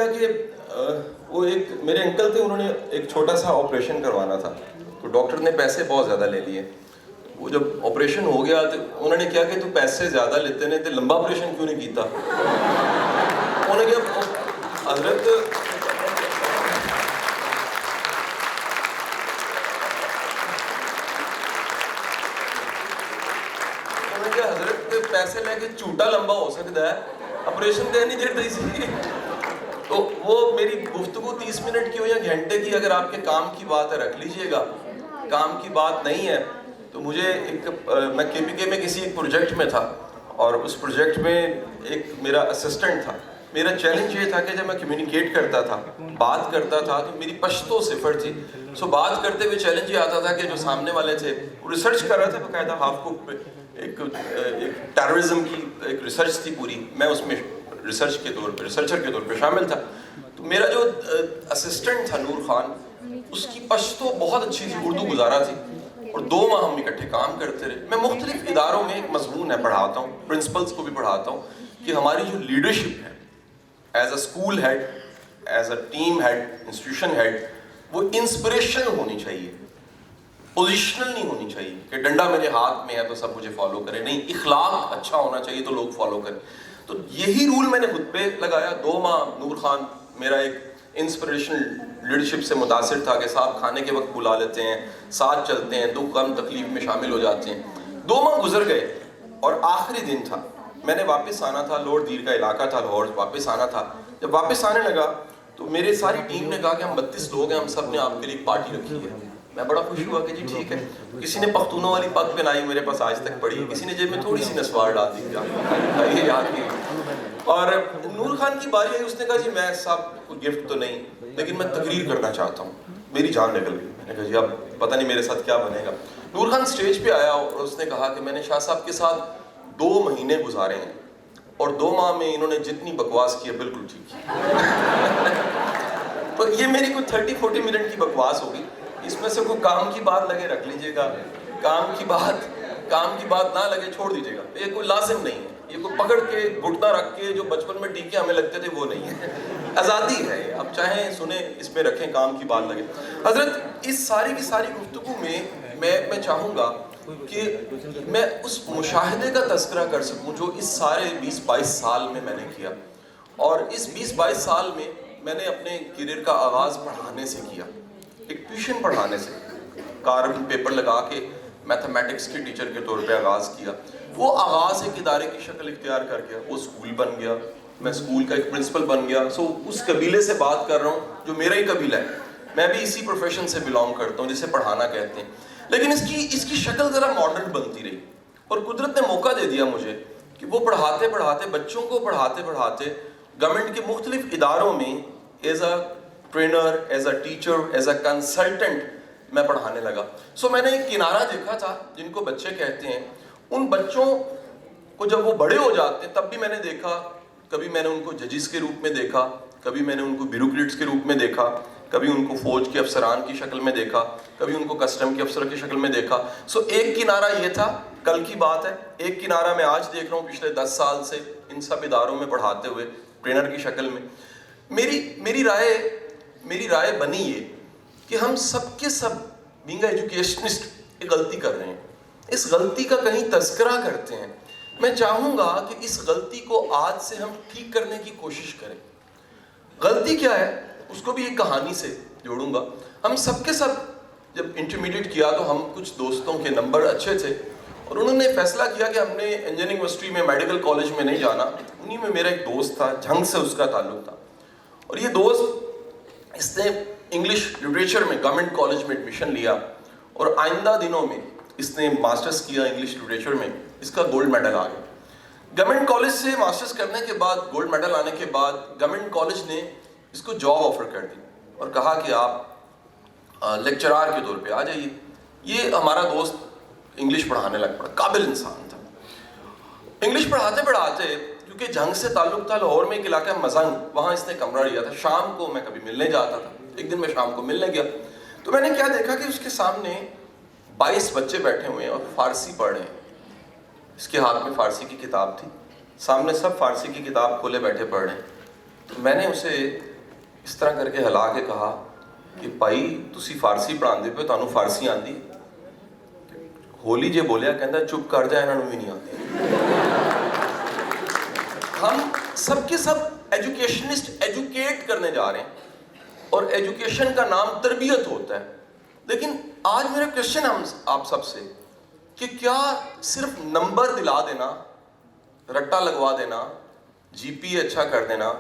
کیا کہ وہ ایک میرے انکل تھے, انہوں نے ایک چھوٹا سا آپریشن کروانا تھا, تو ڈاکٹر نے پیسے بہت زیادہ لے لیے. وہ جب آپریشن ہو گیا تو انہوں نے کیا کہ تو پیسے زیادہ لیتے نے تو لمبا آپریشن کیوں نہیں کیتا. انہوں نے کیا حضرت پیسے لے کے جھوٹا لمبا ہو سکتا ہے, آپریشن کرنی چاہیے سی. تو وہ میری گفتگو 30 منٹ کی ہو یا گھنٹے کی, اگر آپ کے کام کی بات ہے رکھ لیجئے گا, کام کی بات نہیں ہے تو مجھے میں کے پی کے میں کسی ایک پروجیکٹ میں تھا, اور اس پروجیکٹ میں ایک میرا اسسٹنٹ تھا. میرا چیلنج یہ تھا کہ جب میں کمیونیکیٹ کرتا تھا, بات کرتا تھا, تو میری پشتو صفر تھی. سو بات کرتے ہوئے چیلنج یہ آتا تھا کہ جو سامنے والے تھے وہ ریسرچ کر رہا تھا باقاعدہ ہاف کوک پہ, ایک ٹیررزم کی ایک ریسرچ تھی پوری, میں اس میں ریسرچر کے طور پہ شامل تھا. تو میرا جو اسسٹنٹ تھا نور خان, اس کی پشتو بہت اچھی تھی, اردو گزارا تھی, اور 2 ماہ ہم اکٹھے کام کرتے رہے. میں مختلف اداروں میں ایک مضمون ہے پڑھاتا ہوں, پرنسپلس کو بھی پڑھاتا ہوں, کہ ہماری جو لیڈرشپ ہے as a school head, as a team head, institution head, وہ انسپریشنل ہونی چاہیے, پوزیشنل نہیں ہونی چاہیے کہ ڈنڈا میرے ہاتھ میں ہے تو سب مجھے فالو کرے. نہیں, اخلاق اچھا ہونا چاہیے تو لوگ فالو کریں. تو یہی رول میں نے خود پہ لگایا. 2 ماہ نور خان میرا ایک انسپریشنل لیڈرشپ سے متاثر تھا کہ صاحب کھانے کے وقت بلا لیتے ہیں, ساتھ چلتے ہیں, دکھ غم تکلیف میں شامل ہو جاتے ہیں. 2 ماہ گزر گئے اور آخری دن تھا, میں نے واپس آنا تھا, لوڑ دیر کا علاقہ تھا, لاہور واپس آنا تھا. جب واپس آنے لگا تو میری ساری ٹیم نے کہا کہ ہم 32 لوگ ہیں, ہم سب نے آپ کے لیے پارٹی رکھی ہے. میں بڑا خوش ہوا کہ جی ٹھیک ہے. کسی نے پختونوں والی پگ پہنائی, میرے پاس آج تک پڑی ہے. کسی نے جیب میں تھوڑی سی نسوار ڈال دی, یہ یاد کی. اور نور خان کی باری آئی, اس نے کہا جی میں صاحب کوئی گفٹ تو نہیں, لیکن میں تقریر کرنا چاہتا ہوں. میری جان نکل گئی. میں نے کہا جی اب پتہ نہیں میرے ساتھ کیا بنے گا. نور خان اسٹیج پہ آیا اور اس نے کہا کہ میں نے شاہ صاحب کے ساتھ 2 مہینے گزارے ہیں, اور 2 ماہ میں انہوں نے جتنی بکواس کی ہے بالکل ٹھیک ہے. تو یہ میری کوئی 30-40 منٹ کی بکواس ہوگی. اس میں سے کوئی کام کی بات لگے رکھ لیجئے گا, کام کی بات نہ لگے چھوڑ دیجئے گا. یہ کوئی لازم نہیں ہے, یہ کوئی پکڑ کے گھٹنا رکھ کے جو بچپن میں ٹیکے ہمیں لگتے تھے وہ نہیں ہے. آزادی ہے, اب چاہیں سنیں, اس میں رکھیں, کام کی بات لگے. حضرت اس ساری کی ساری گفتگو میں میں چاہوں گا کہ میں اس مشاہدے کا تذکرہ کر سکوں جو اس سارے 20-22 سال میں نے کیا. اور اس 20-22 سال میں نے اپنے کیریئر کا آغاز پڑھانے سے کیا, ایک ٹیوشن پڑھانے سے. کاربن پیپر لگا کے میتھمیٹکس کے ٹیچر کے طور پہ آغاز کیا. وہ آغاز ایک ادارے کی شکل اختیار کر گیا, وہ اسکول بن گیا, میں اسکول کا ایک پرنسپل بن گیا. سو اس قبیلے سے بات کر رہا ہوں جو میرا ہی قبیلہ ہے. میں بھی اسی پروفیشن سے بلانگ کرتا ہوں جسے پڑھانا کہتے ہیں. لیکن اس کی شکل ذرا ماڈرن بنتی رہی, اور قدرت نے موقع دے دیا مجھے کہ وہ پڑھاتے پڑھاتے, بچوں کو پڑھاتے پڑھاتے گورنمنٹ کے مختلف اداروں میں as a trainer, as a teacher, as a consultant میں پڑھانے لگا. سو میں نے ایک کنارہ دیکھا تھا جن کو بچے کہتے ہیں. ان بچوں کو جب وہ بڑے ہو جاتے ہیں تب بھی میں نے دیکھا, کبھی میں نے ان کو ججز کے روپ میں دیکھا, کبھی میں نے ان کو بیوروکریٹس کے روپ میں دیکھا, کبھی ان کو فوج کے افسران کی شکل میں دیکھا, کبھی ان کو کسٹم کے افسر کی شکل میں دیکھا. سو ایک کنارہ یہ تھا, کل کی بات ہے. ایک کنارہ میں آج دیکھ رہا ہوں پچھلے 10 سال سے ان سب اداروں میں پڑھاتے ہوئے ٹرینر کی شکل میں. میری رائے بنی یہ کہ ہم سب کے سب بینگ ایجوکیشنسٹ ایک غلطی کر رہے ہیں. اس غلطی کا کہیں تذکرہ کرتے ہیں. میں چاہوں گا کہ اس غلطی کو آج سے ہم ٹھیک کرنے کی کوشش کریں. غلطی کیا ہے اس کو بھی ایک کہانی سے جوڑوں گا. ہم سب کے سب جب انٹرمیڈیٹ کیا تو ہم کچھ دوستوں کے نمبر اچھے تھے, اور انہوں نے فیصلہ کیا کہ ہم نے انجینئرنگ یونیورسٹی میں, میڈیکل کالج میں نہیں جانا. انہی میں میرا ایک دوست تھا, جھنگ سے اس کا تعلق تھا, اور یہ دوست اس نے انگلش لٹریچر میں گورنمنٹ کالج میں ایڈمیشن لیا, اور آئندہ دنوں میں اس نے ماسٹرز کیا انگلش لٹریچر میں. اس کا گولڈ میڈل آ گیا. گورنمنٹ کالج سے ماسٹرز کرنے کے بعد, گولڈ میڈل آنے کے بعد, گورنمنٹ کالج نے اس کو جاب آفر کر دی اور کہا کہ آپ لیکچرار کے طور پہ آ جائیے. یہ ہمارا دوست انگلش پڑھانے لگ پڑا, قابل انسان تھا. انگلش پڑھاتے پڑھاتے کیونکہ جھنگ سے تعلق تھا, لاہور میں ایک علاقہ مزنگ, وہاں اس نے کمرہ لیا تھا. شام کو میں کبھی ملنے جاتا تھا. ایک دن میں شام کو ملنے گیا تو میں نے کیا دیکھا کہ اس کے سامنے 22 بچے بیٹھے ہوئے ہیں اور فارسی پڑھ رہے ہیں. اس کے ہاتھ میں فارسی کی کتاب تھی, سامنے سب فارسی کی کتاب کھولے بیٹھے پڑھ رہے ہیں. تو میں نے اسے اس طرح کر کے ہلا کے کہا کہ بھائی تسی فارسی پڑھاندے پے تانوں فارسی آندی؟ ہولی جے بولیا کہندا چپ کر جا انہاں نوں بھی نہیں آندی۔ ہم سب کے سب ایجوکیشنسٹ ایجوکیٹ کرنے جا رہے ہیں اور ایجوکیشن کا نام تربیت ہوتا ہے، لیکن آج میرا کوشچن آپ سب سے کہ کیا صرف نمبر دلا دینا، رٹا لگوا دینا، جی پی اچھا کر دینا،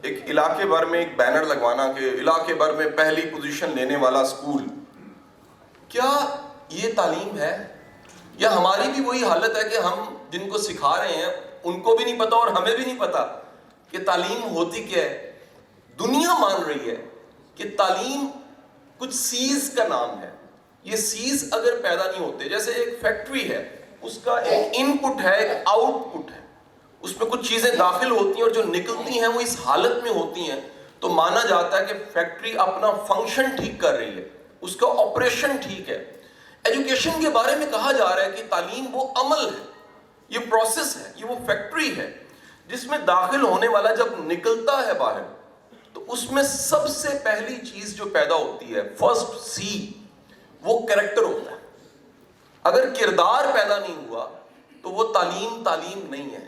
ایک علاقے بھر میں ایک بینر لگوانا کہ علاقے بھر میں پہلی پوزیشن لینے والا اسکول، کیا یہ تعلیم ہے؟ یا ہماری بھی وہی حالت ہے کہ ہم جن کو سکھا رہے ہیں ان کو بھی نہیں پتا اور ہمیں بھی نہیں پتا کہ تعلیم ہوتی کیا ہے؟ دنیا مان رہی ہے کہ تعلیم کچھ سیز کا نام ہے، یہ سیز اگر پیدا نہیں ہوتے، جیسے ایک فیکٹری ہے، اس کا ایک ان پٹ ہے ایک آؤٹ پٹ ہے، اس میں کچھ چیزیں داخل ہوتی ہیں اور جو نکلتی ہیں وہ اس حالت میں ہوتی ہیں، تو مانا جاتا ہے کہ فیکٹری اپنا فنکشن ٹھیک کر رہی ہے، اس کا آپریشن ٹھیک ہے۔ ایجوکیشن کے بارے میں کہا جا رہا ہے کہ تعلیم وہ عمل ہے، یہ پروسیس ہے، یہ وہ فیکٹری ہے جس میں داخل ہونے والا جب نکلتا ہے باہر تو اس میں سب سے پہلی چیز جو پیدا ہوتی ہے، فرسٹ سی، وہ کریکٹر ہوتا ہے۔ اگر کردار پیدا نہیں ہوا تو وہ تعلیم نہیں ہے۔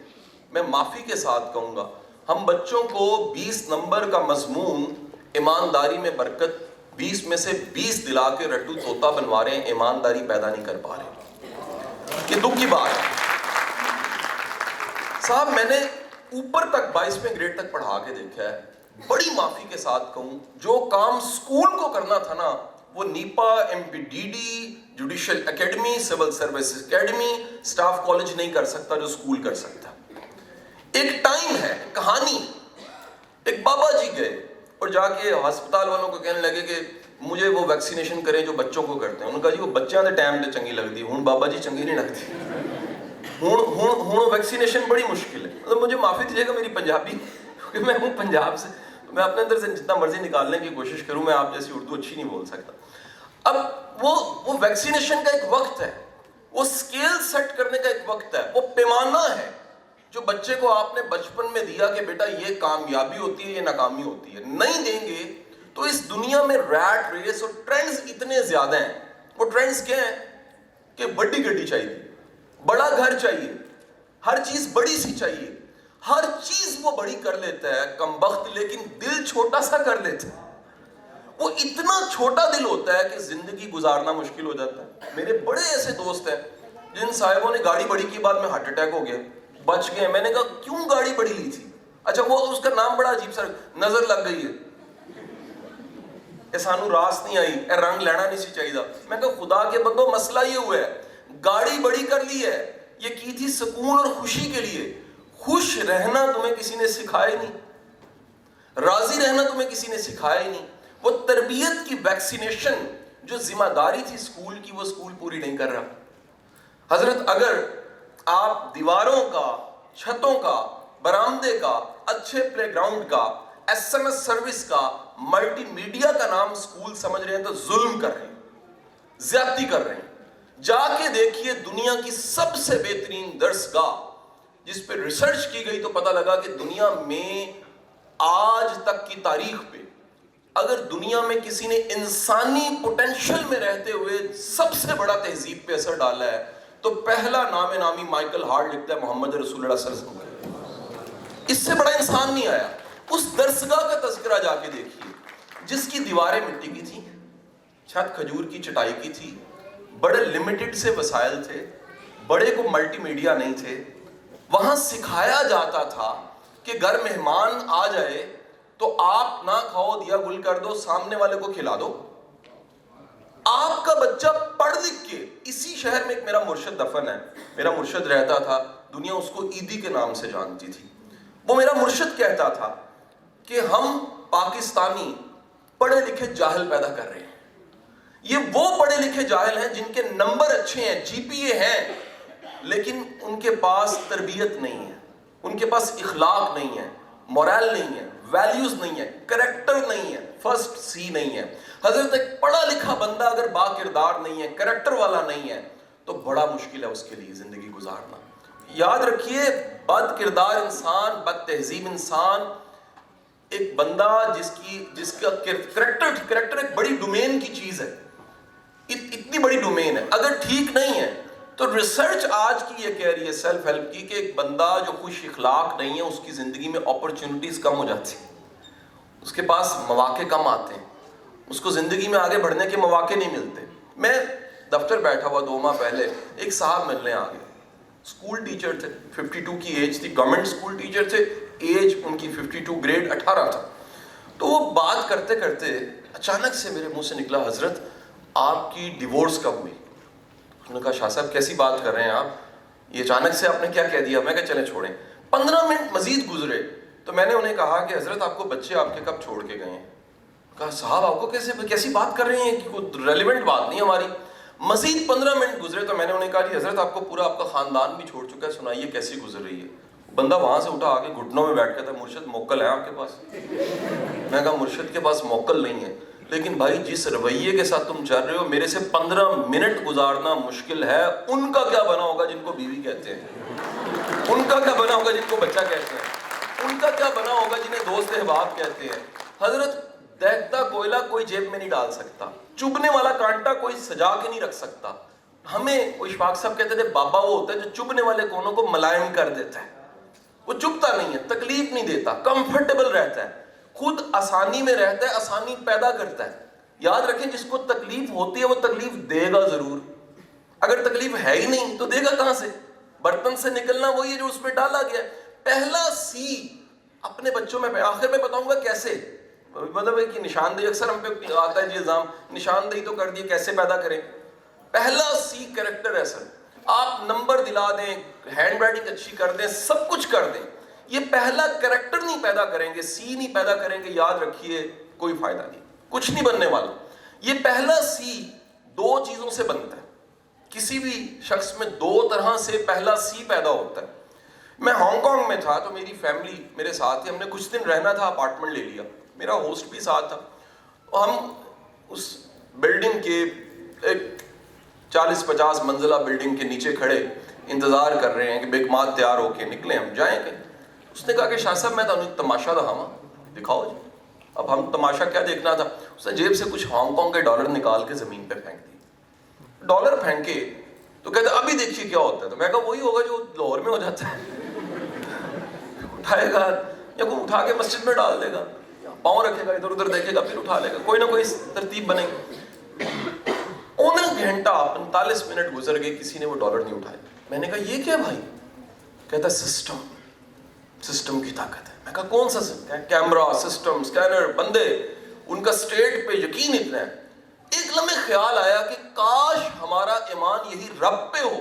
میں معافی کے ساتھ کہوں گا، ہم بچوں کو 20 نمبر کا مضمون ایمانداری میں برکت 20 میں سے 20 دلا کے رٹو طوطا بنوا رہے ہیں، ایمانداری پیدا نہیں کر پا رہے۔ یہ دکھ کی بات ہے صاحب، میں نے اوپر تک 22ویں گریڈ تک پڑھا کے دیکھا ہے، بڑی معافی کے ساتھ کہوں جو کام سکول کو کرنا تھا نا، وہ NIPA, M P D D, judicial academy, civil service academy, staff college نہیں کر سکتا جو سکول کر سکتا۔ ایک ٹائم ہے، کہانی، ایک بابا جی گئے اور جا کے ہسپتال والوں کو کہنے لگے کہ مجھے وہ ویکسینیشن کریں جو بچوں کو کرتے ہیں۔ انہوں نے کہا جی وہ بچوں کے ٹائم تے چنگی لگتی، ہوں بابا جی چنگی نہیں لگتی، ہوں ویکسینیشن بڑی مشکل ہے۔ مطلب مجھے معافی دیجیے گا میری پنجابی، کیونکہ میں ہوں پنجاب سے، میں اپنے اندر سے جتنا مرضی نکالنے کی کوشش کروں، میں آپ جیسی اردو اچھی نہیں بول سکتا۔ اب وہ ویکسینیشن کا ایک وقت ہے، وہ اسکیل سیٹ کرنے کا ایک وقت ہے، وہ پیمانہ ہے جو بچے کو آپ نے بچپن میں دیا کہ بیٹا یہ کامیابی ہوتی ہے، یہ ناکامی ہوتی ہے۔ نہیں دیں گے تو اس دنیا میں ریٹ ریس اور ٹرینڈز اتنے زیادہ ہیں۔ وہ ٹرینڈز کیا ہیں کہ بڑی گڈی چاہیے، بڑا گھر چاہیے، ہر چیز بڑی سی چاہیے، ہر چیز وہ بڑی کر لیتا ہے کمبخت، لیکن دل چھوٹا سا کر لیتا ہے۔ وہ اتنا چھوٹا دل ہوتا ہے کہ زندگی گزارنا مشکل ہو جاتا ہے۔ میرے بڑے ایسے دوست ہیں جن صاحبوں نے گاڑی بڑی کی، بعد میں ہارٹ اٹیک ہو گیا، بچ گئے۔ میں نے کہا کیوں گاڑی بڑی لی تھی؟ اچھا وہ اس کا نام بڑا عجیب سا، نظر لگ گئی ہے، اے سانو راس نہیں آئی، اے رنگ لینا نہیں سی چاہیے۔ میں کہا خدا کے بندو مسئلہ یہ ہوا ہے، گاڑی بڑی کر لی ہے، یہ کی تھی سکون اور خوشی کے لیے۔ خوش رہنا تمہیں کسی نے سکھایا ہی نہیں، راضی رہنا تمہیں کسی نے سکھایا ہی نہیں۔ وہ تربیت کی ویکسینیشن جو ذمہ داری تھی سکول کی، وہ سکول پوری نہیں کر رہا۔ حضرت اگر آپ دیواروں کا، چھتوں کا، برآمدے کا، اچھے پلے گراؤنڈ کا، ایس ایم ایس سروس کا، ملٹی میڈیا کا نام سکول سمجھ رہے ہیں تو ظلم کر رہے ہیں، زیادتی کر رہے ہیں۔ جا کے دیکھیے دنیا کی سب سے بہترین درسگاہ جس پہ ریسرچ کی گئی تو پتہ لگا کہ دنیا میں آج تک کی تاریخ پہ اگر دنیا میں کسی نے انسانی پوٹینشل میں رہتے ہوئے سب سے بڑا تہذیب پہ اثر ڈالا ہے تو پہلا نام نامی مائیکل ہارٹ لکھتا ہے محمد رسول اللہ صلی اللہ علیہ وسلم۔ اس سے بڑا انسان نہیں آیا۔ اس درسگاہ کا تذکرہ جا کے دیکھیے جس کی دیواریں مٹی کی تھی، چھت کھجور کی چٹائی کی تھی، بڑے لمیٹڈ سے وسائل تھے، بڑے کو ملٹی میڈیا نہیں تھے۔ وہاں سکھایا جاتا تھا کہ گھر مہمان آ جائے تو آپ نہ کھاؤ، دیا گل کر دو، سامنے والے کو کھلا دو۔ آپ کا بچہ پڑھ لکھ کے، اسی شہر میں ایک میرا مرشد دفن ہے، میرا مرشد رہتا تھا، دنیا اس کو عیدی کے نام سے جانتی تھی۔ وہ میرا مرشد کہتا تھا کہ ہم پاکستانی پڑھے لکھے جاہل پیدا کر رہے ہیں۔ یہ وہ پڑھے لکھے جاہل ہیں جن کے نمبر اچھے ہیں، جی پی اے ہیں، لیکن ان کے پاس تربیت نہیں ہے، ان کے پاس اخلاق نہیں ہے، مورال نہیں ہے، ویلیوز نہیں ہے، کریکٹر نہیں ہے، فرسٹ سی نہیں ہے۔ حضرت ایک پڑھا لکھا بندہ اگر با کردار نہیں ہے، کریکٹر والا نہیں ہے تو بڑا مشکل ہے اس کے لیے زندگی گزارنا۔ یاد رکھیے بد کردار انسان، بد تہذیب انسان ایک بندہ جس کا کریکٹر ایک بڑی ڈومین کی چیز ہے، اتنی بڑی ڈومین ہے، اگر ٹھیک نہیں ہے تو ریسرچ آج کی یہ کہہ رہی ہے سیلف ہیلپ کی کہ ایک بندہ جو خوش اخلاق نہیں ہے اس کی زندگی میں اپرچونٹیز کم ہو جاتی ہیں، اس کے پاس مواقع کم آتے ہیں، اس کو زندگی میں آگے بڑھنے کے مواقع نہیں ملتے. میں دفتر بیٹھا ہوا 2 ماہ پہلے، ایک صاحب ملنے آ گئے، اسکول ٹیچر تھے، 52 کی ایج تھی، گورنمنٹ اسکول ٹیچر تھے، ایج ان کی 52، گریڈ 18 تھا. تو وہ بات کرتے کرتے اچانک سے میرے منہ سے نکلا، حضرت آپ کی ڈیورس کب ہوئی؟ انہوں نے کہا شاہ صاحب کیسی بات کر رہے ہیں آپ، یہ اچانک سے آپ نے کیا کہہ دیا؟ میں کہا چلیں چھوڑیں. 15 منٹ مزید گزرے تو میں نے انہیں کہا کہ حضرت آپ کو بچے آپ کے کب چھوڑ کے گئے ہیں؟ کہا صاحب آپ کو کیسی بات کر رہے ہیں کہ کوئی ریلیونٹ بات نہیں ہماری. مزید 15 منٹ گزرے تو میں نے انہیں کہا کہ حضرت آپ کو پورا آپ کا خاندان بھی چھوڑ چکا ہے، سنائیے کیسی گزر رہی ہے. بندہ وہاں سے اٹھا آگے گھٹنوں میں بیٹھ کے تھا، مرشد موکل ہے آپ کے پاس؟ میں کہا مرشد کے پاس موکل نہیں ہے، لیکن بھائی جس رویے کے ساتھ تم چل رہے ہو میرے سے 15 منٹ گزارنا مشکل ہے. ان کا کیا بنا ہوگا جن کو بیوی کہتے ہیں؟ ان کا کیا بنا ہوگا جن کو بچہ کہتے ہیں؟ ان کا کیا بنا ہوگا جنہیں دوست احباب کہتے ہیں؟ حضرت دیکھتا کوئلہ کوئی جیب میں نہیں ڈال سکتا، چبھنے والا کانٹا کوئی سجا کے نہیں رکھ سکتا. ہمیں اشفاق صاحب کہتے تھے بابا وہ ہوتا ہے جو چبھنے والے کونوں کو ملائم کر دیتا ہے. وہ چبھتا نہیں ہے، تکلیف نہیں دیتا، کمفرٹیبل رہتا ہے، خود آسانی میں رہتا ہے، آسانی پیدا کرتا ہے. یاد رکھیں جس کو تکلیف ہوتی ہے وہ تکلیف دے گا ضرور. اگر تکلیف ہے ہی نہیں تو دے گا کہاں سے؟ برتن سے نکلنا وہی ہے جو اس پہ ڈالا گیا. پہلا سی اپنے بچوں میں، آخر میں بتاؤں گا کیسے، مطلب ہے کہ نشاندہی اکثر ہم پہ آتا ہے جی الزام، نشاندہی تو کر دی، کیسے پیدا کریں؟ پہلا سی کریکٹر ہے سر. آپ نمبر دلا دیں، ہینڈ رائٹنگ اچھی کر دیں، سب کچھ کر دیں، یہ پہلا کریکٹر نہیں پیدا کریں گے، سی نہیں پیدا کریں گے، یاد رکھیے کوئی فائدہ نہیں، کچھ نہیں بننے والا. یہ پہلا سی 2 چیزوں سے بنتا ہے. کسی بھی شخص میں 2 طرح سے پہلا سی پیدا ہوتا ہے. میں ہانگ کانگ میں تھا تو میری فیملی میرے ساتھ تھی، ہم نے کچھ دن رہنا تھا، اپارٹمنٹ لے لیا، میرا ہوسٹ بھی ساتھ تھا. ہم اس بلڈنگ کے ایک 40-50 منزلہ بلڈنگ کے نیچے کھڑے انتظار کر رہے ہیں کہ بیگ مات تیار ہو کے نکلیں ہم جائیں کہیں. اس نے کہا کہ شاہ صاحب میں تو تماشا دکھاواں. دکھاؤ جی. اب ہم تماشا کیا دیکھنا تھا؟ اس نے جیب سے کچھ ہانگ کانگ کے ڈالر نکال کے زمین پہ پھینک دی. ڈالر پھینکے تو کہتے ابھی دیکھیے کیا ہوتا ہے. تو میں کہا وہی ہوگا جو لاہور میں ہو جاتا ہے، اٹھائے گا یا کوئی اٹھا کے مسجد میں ڈال دے گا، پاؤں رکھے گا ادھر ادھر دیکھے گا پھر اٹھا لے گا، کوئی نہ کوئی ترتیب بنے گی. 1 گھنٹہ 45 منٹ گزر گئے، کسی نے وہ ڈالر نہیں اٹھائے. میں نے کہا یہ کیا بھائی؟ کہتا سسٹم کی طاقت ہے. میں کہا کون سا سسٹم؟ کیمرہ سسٹم، سکینر، بندے، ان کا اسٹیٹ پہ یقین اتنا ہے. ایک لمحے خیال آیا کہ کاش ہمارا ایمان یہی رب پہ ہو،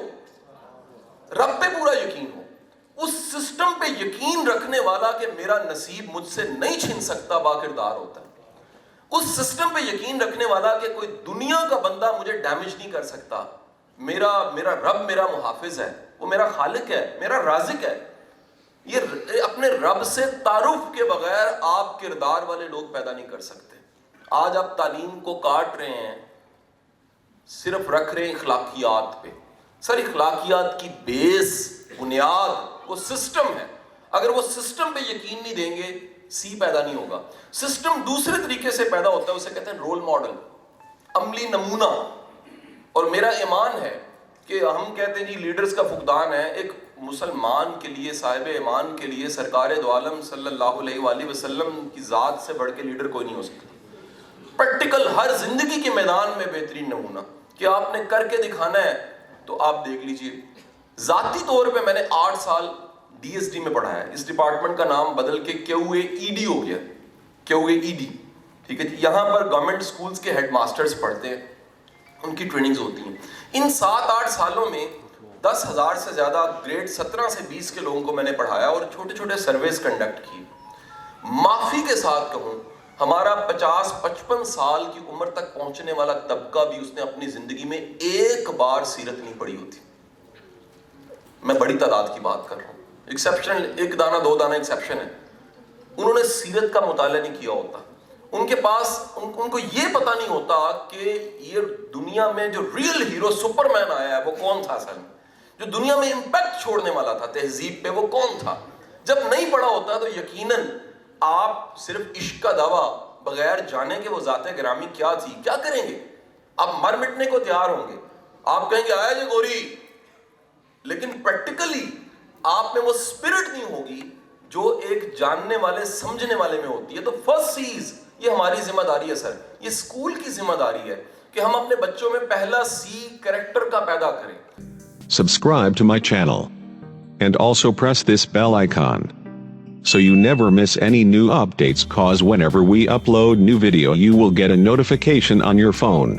رب پہ پورا یقین ہو، اس سسٹم پہ یقین رکھنے والا کہ میرا نصیب مجھ سے نہیں چھن سکتا باکردار ہوتا ہے. اس سسٹم پہ یقین رکھنے والا کہ کوئی دنیا کا بندہ مجھے ڈیمیج نہیں کر سکتا. میرا رب میرا محافظ ہے، وہ میرا خالق ہے، میرا رازق ہے. یہ اپنے رب سے تعارف کے بغیر آپ کردار والے لوگ پیدا نہیں کر سکتے. آج آپ تعلیم کو کاٹ رہے ہیں، صرف رکھ رہے ہیں اخلاقیات پہ. سر اخلاقیات کی بیس، بنیاد وہ سسٹم ہے. اگر وہ سسٹم پہ یقین نہیں دیں گے سی پیدا نہیں ہوگا. سسٹم دوسرے طریقے سے پیدا ہوتا ہے، اسے کہتے ہیں رول ماڈل، عملی نمونہ. اور میرا ایمان ہے کہ ہم کہتے ہیں جی لیڈرز کا فقدان ہے. ایک مسلمان کے لیے، صاحب ایمان کے لیے سرکار دو عالم صلی اللہ علیہ وآلہ وسلم کی ذات سے بڑھ کے لیڈر کوئی نہیں ہو سکتا. پریکٹیکل ہر زندگی کے میدان میں بہترین نمونہ کہ آپ نے کر کے دکھانا ہے تو آپ دیکھ لیجئے. ذاتی طور پہ میں نے 8 سال ڈی ایس ڈی میں پڑھا ہے. اس ڈپارٹمنٹ کا نام بدل کے QAED ہو گیا، QAED. ٹھیک ہے جی. یہاں پر گورنمنٹ سکولز کے ہیڈ ماسٹرز پڑھتے ہیں، ان کی ٹریننگز ہوتی ہیں. ان 7-8 سالوں میں 10,000 سے زیادہ گریڈ 17 سے 20 کے لوگوں کو میں نے پڑھایا اور چھوٹے چھوٹے سرویز کنڈکٹ کی. معافی کے ساتھ کہوں ہمارا 50-55 سال کی عمر تک پہنچنے والا طبقہ بھی اس نے اپنی زندگی میں ایک بار سیرت نہیں پڑھی ہوتی. میں بڑی تعداد کی بات کر رہا ہوں، ایکسیپشن 1 دانہ 2 دانہ ایکسیپشن ہے. انہوں نے سیرت کا مطالعہ نہیں کیا ہوتا. ان کے پاس ان کو یہ پتہ نہیں ہوتا کہ یہ دنیا میں جو ریئل ہیرو سپر مین آیا ہے وہ کون تھا. اصل میں جو دنیا میں امپیکٹ چھوڑنے والا تھا تہذیب پہ وہ کون تھا. جب نہیں پڑھا ہوتا تو یقیناً آپ صرف عشق کا دعویٰ بغیر جانے کہ وہ ذات گرامی کیا تھی کیا کریں گے؟ آپ مر مٹنے کو تیار ہوں گے, آپ کہیں گے آیا جی گوری, لیکن پریکٹیکلی آپ میں وہ اسپرٹ نہیں ہوگی جو ایک جاننے والے سمجھنے والے میں ہوتی ہے. تو فرسٹ چیز یہ ہماری ذمہ داری ہے سر, یہ اسکول کی ذمہ داری ہے کہ ہم اپنے بچوں میں پہلا سی کریکٹر کا پیدا کریں. Subscribe to my channel and also press this bell icon so you never miss any new updates, cause whenever we upload new video you will get a notification on your phone.